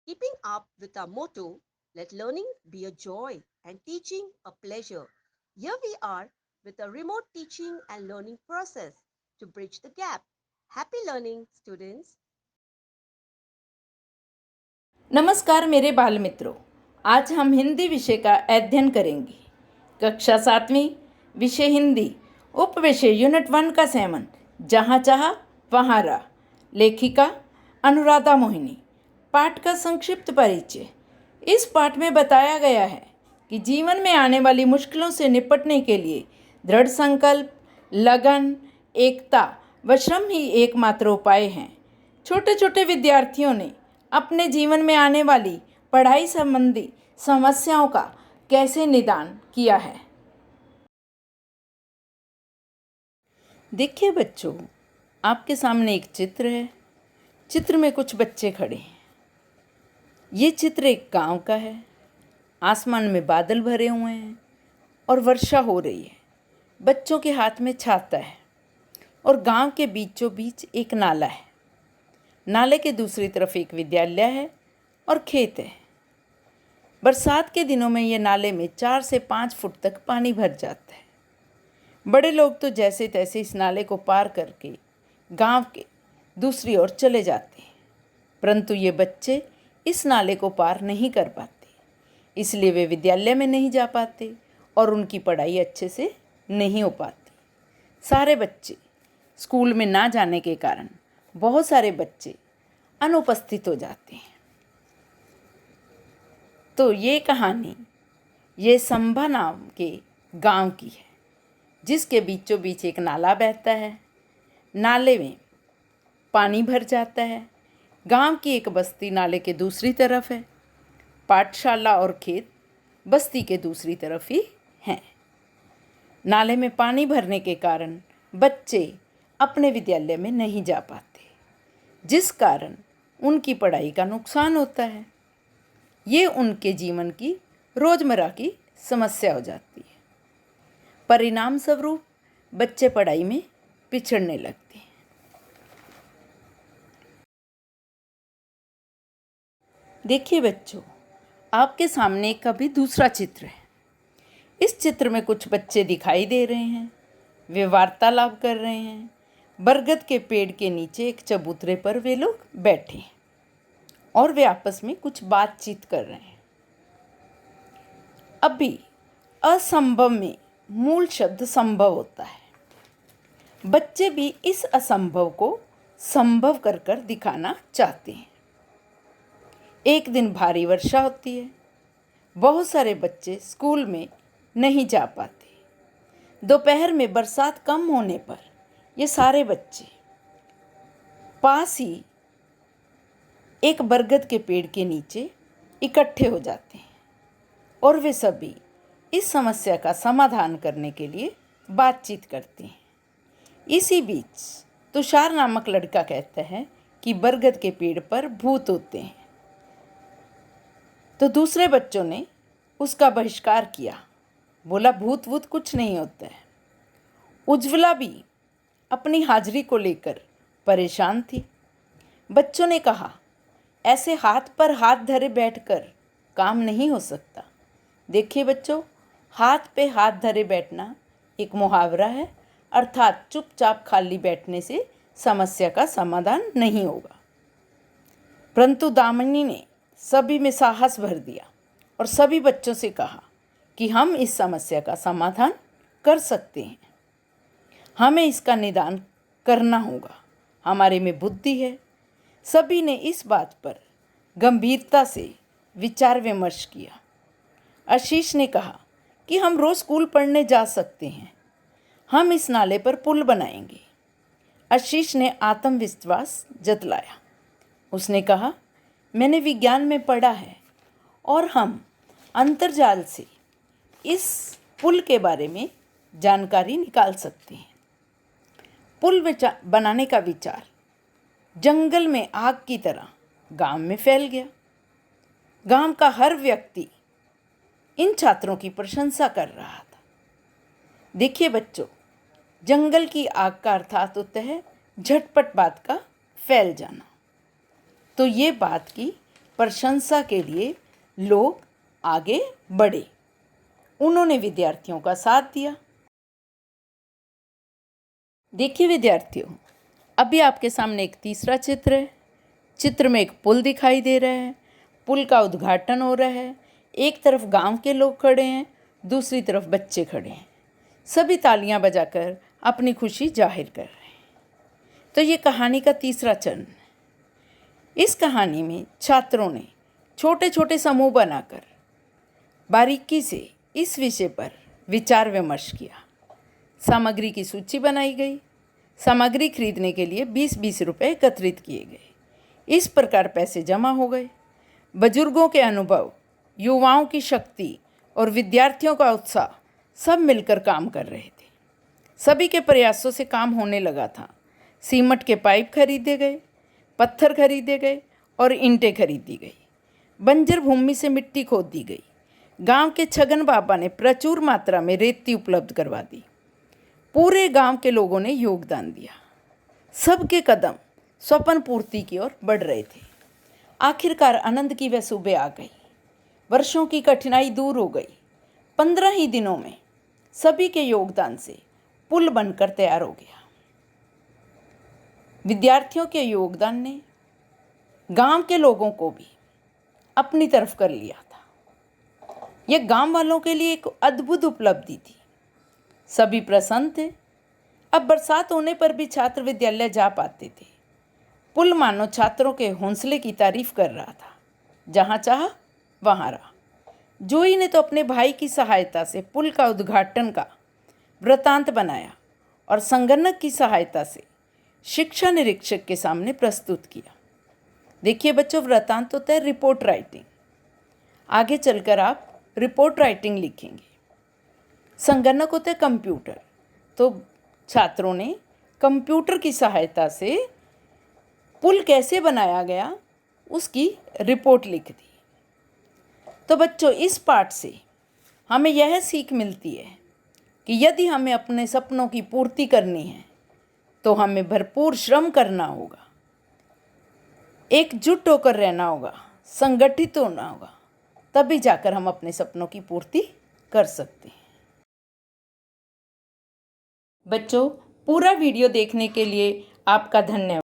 keeping up with our motto, let learning be a joy and teaching a pleasure. Here we are with a remote teaching and learning process to bridge the gap. Happy learning, students. नमस्कार मेरे बाल मित्रों। आज हम हिंदी विषय का अध्ययन करेंगे। कक्षा 7वीं, विषय हिंदी, उपविषय यूनिट 1 का सेवन, जहाँ चाहा वहाँ रहा। लेखिका अनुराधा मोहिनी। पाठ का संक्षिप्त परिचय। इस पाठ में बताया गया है कि जीवन में आने वाली मुश्किलों से निपटने के लिए दृढ़ संकल्प, लगन, एकता व श्रम ही एकमात्र उपाय हैं। छोटे छोटे विद्यार्थियों ने अपने जीवन में आने वाली पढ़ाई संबंधी समस्याओं का कैसे निदान किया है। देखिए बच्चों, आपके सामने एक चित्र है। चित्र में कुछ बच्चे खड़े हैं। ये चित्र एक गांव का है। आसमान में बादल भरे हुए हैं और वर्षा हो रही है। बच्चों के हाथ में छाता है और गांव के बीचों बीच एक नाला है। नाले के दूसरी तरफ एक विद्यालय है और खेत है। बरसात के दिनों में ये नाले में 4 से 5 फुट तक पानी भर जाता है। बड़े लोग तो जैसे तैसे इस नाले को पार करके गांव के दूसरी ओर चले जाते हैं, परंतु ये बच्चे इस नाले को पार नहीं कर पाते, इसलिए वे विद्यालय में नहीं जा पाते और उनकी पढ़ाई अच्छे से नहीं हो पाती। सारे बच्चे स्कूल में ना जाने के कारण बहुत सारे बच्चे अनुपस्थित हो जाते हैं। तो ये कहानी ये संभा नाम के गांव की है, जिसके बीचों बीच एक नाला बहता है। नाले में पानी भर जाता है। गांव की एक बस्ती नाले के दूसरी तरफ है। पाठशाला और खेत बस्ती के दूसरी तरफ ही हैं। नाले में पानी भरने के कारण बच्चे अपने विद्यालय में नहीं जा पाते, जिस कारण उनकी पढ़ाई का नुकसान होता है। ये उनके जीवन की रोज़मर्रा की समस्या हो जाती है। परिणाम स्वरूप बच्चे पढ़ाई में पिछड़ने लगते हैं। देखिए बच्चों, आपके सामने एक अभी दूसरा चित्र है। इस चित्र में कुछ बच्चे दिखाई दे रहे हैं। वे वार्तालाप कर रहे हैं। बरगद के पेड़ के नीचे एक चबूतरे पर वे लोग बैठे हैं और वे आपस में कुछ बातचीत कर रहे हैं। अभी असंभव में मूल शब्द संभव होता है। बच्चे भी इस असंभव को संभव कर कर दिखाना चाहते हैं। एक दिन भारी वर्षा होती है। बहुत सारे बच्चे स्कूल में नहीं जा पाते। दोपहर में बरसात कम होने पर ये सारे बच्चे पास ही एक बरगद के पेड़ के नीचे इकट्ठे हो जाते हैं और वे सभी इस समस्या का समाधान करने के लिए बातचीत करते हैं। इसी बीच तुषार नामक लड़का कहता है कि बरगद के पेड़ पर भूत होते हैं, तो दूसरे बच्चों ने उसका बहिष्कार किया। बोला भूत वूत कुछ नहीं होता है। उज्ज्वला भी अपनी हाजिरी को लेकर परेशान थी। बच्चों ने कहा ऐसे हाथ पर हाथ धरे बैठकर काम नहीं हो सकता। देखिए बच्चों, हाथ पे हाथ धरे बैठना एक मुहावरा है, अर्थात चुपचाप खाली बैठने से समस्या का समाधान नहीं होगा। परंतु दामिनी ने सभी में साहस भर दिया और सभी बच्चों से कहा कि हम इस समस्या का समाधान कर सकते हैं। हमें इसका निदान करना होगा। हमारे में बुद्धि है। सभी ने इस बात पर गंभीरता से विचार विमर्श किया। आशीष ने कहा कि हम रोज़ स्कूल पढ़ने जा सकते हैं। हम इस नाले पर पुल बनाएंगे। आशीष ने आत्मविश्वास जतलाया। उसने कहा मैंने विज्ञान में पढ़ा है और हम अंतर्जाल से इस पुल के बारे में जानकारी निकाल सकते हैं। पुल बनाने का विचार जंगल में आग की तरह गांव में फैल गया। गांव का हर व्यक्ति इन छात्रों की प्रशंसा कर रहा था। देखिए बच्चों, जंगल की आग का अर्थात होता है झटपट बात का फैल जाना। तो ये बात की प्रशंसा के लिए लोग आगे बढ़े। उन्होंने विद्यार्थियों का साथ दिया। देखिए विद्यार्थियों, अभी आपके सामने एक तीसरा चित्र है। चित्र में एक पुल दिखाई दे रहा है। पुल का उद्घाटन हो रहा है। एक तरफ गांव के लोग खड़े हैं, दूसरी तरफ बच्चे खड़े हैं। सभी तालियां बजाकर अपनी खुशी जाहिर कर रहे हैं। तो ये कहानी का तीसरा चरण है। इस कहानी में छात्रों ने छोटे छोटे समूह बनाकर बारीकी से इस विषय पर विचार विमर्श किया। सामग्री की सूची बनाई गई। सामग्री खरीदने के लिए 20-20 रुपये एकत्रित किए गए। इस प्रकार पैसे जमा हो गए। बुजुर्गों के अनुभव, युवाओं की शक्ति और विद्यार्थियों का उत्साह सब मिलकर काम कर रहे थे। सभी के प्रयासों से काम होने लगा था। सीमेंट के पाइप खरीदे गए, पत्थर खरीदे गए और ईंटें खरीदी गई। बंजर भूमि से मिट्टी खोद दी गई। गांव के छगन बाबा ने प्रचुर मात्रा में रेती उपलब्ध करवा दी। पूरे गांव के लोगों ने योगदान दिया। सबके कदम स्वप्न पूर्ति की ओर बढ़ रहे थे। आखिरकार आनंद की वह सुबह आ गई। वर्षों की कठिनाई दूर हो गई। 15 ही दिनों में सभी के योगदान से पुल बनकर तैयार हो गया। विद्यार्थियों के योगदान ने गांव के लोगों को भी अपनी तरफ कर लिया था। यह गांव वालों के लिए एक अद्भुत उपलब्धि थी। सभी प्रसन्न थे। अब बरसात होने पर भी छात्र विद्यालय जा पाते थे। पुल मानो छात्रों के हौसले की तारीफ कर रहा था। जहाँ चाह वहाँ रहा। जोई ने तो अपने भाई की सहायता से पुल का उद्घाटन का वृतांत बनाया और संगणक की सहायता से शिक्षा निरीक्षक के सामने प्रस्तुत किया। देखिए बच्चों, वृतांत होता है रिपोर्ट राइटिंग। आगे चलकर आप रिपोर्ट राइटिंग लिखेंगे। संगणक होता है कंप्यूटर। तो छात्रों ने कंप्यूटर की सहायता से पुल कैसे बनाया गया उसकी रिपोर्ट लिख दी। तो बच्चों, इस पाठ से हमें यह सीख मिलती है कि यदि हमें अपने सपनों की पूर्ति करनी है तो हमें भरपूर श्रम करना होगा, एकजुट होकर रहना होगा, संगठित होना होगा, तभी जाकर हम अपने सपनों की पूर्ति कर सकते हैं। बच्चों, पूरा वीडियो देखने के लिए आपका धन्यवाद।